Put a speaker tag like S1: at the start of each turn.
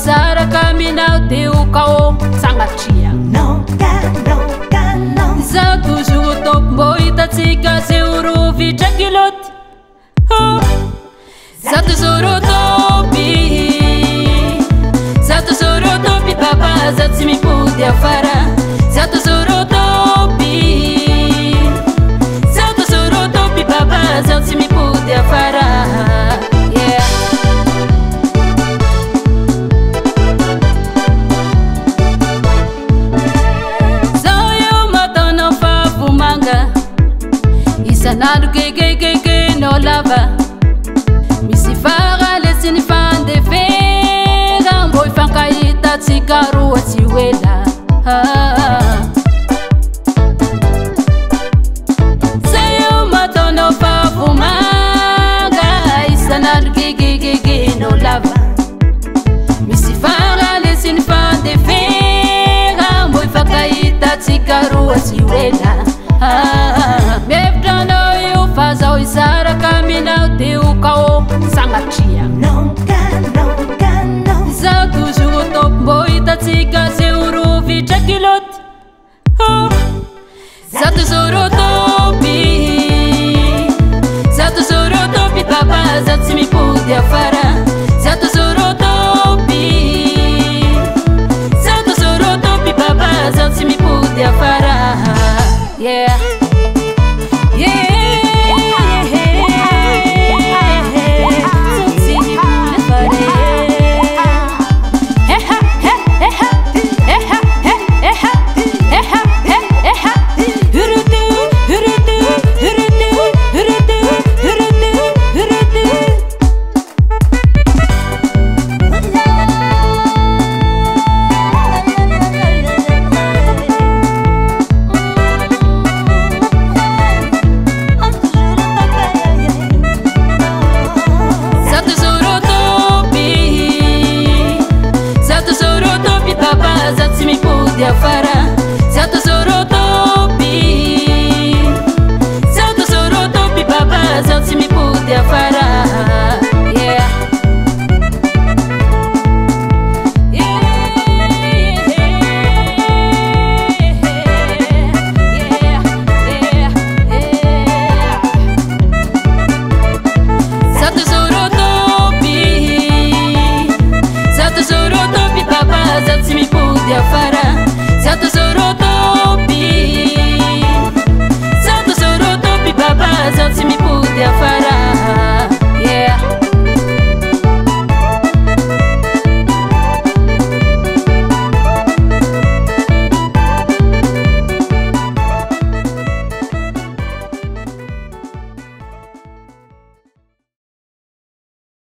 S1: isaraka aminao de o kao sangatria. Za toujours top mbo hitatsika ze orovitra kiloty. Za toujours topy papa za tsy mipody afara. Za toujours topy papa za tsy mipody afara. Isanandro kekekeke no lava misy fara lesiny fandefera mbo ifankahitatsika roa tsy hoela. Zay io mataonao favomanga. Isanandro kekekeke no lava misy fara lesiny fandefera mbo ifankahitatsika roa tsy hoela. Mevitranao io fa zaho isaraka aminao de o kao sangatria. Zaho toujours top mbo hitatsika ze orovitra kiloty. Zaho toujours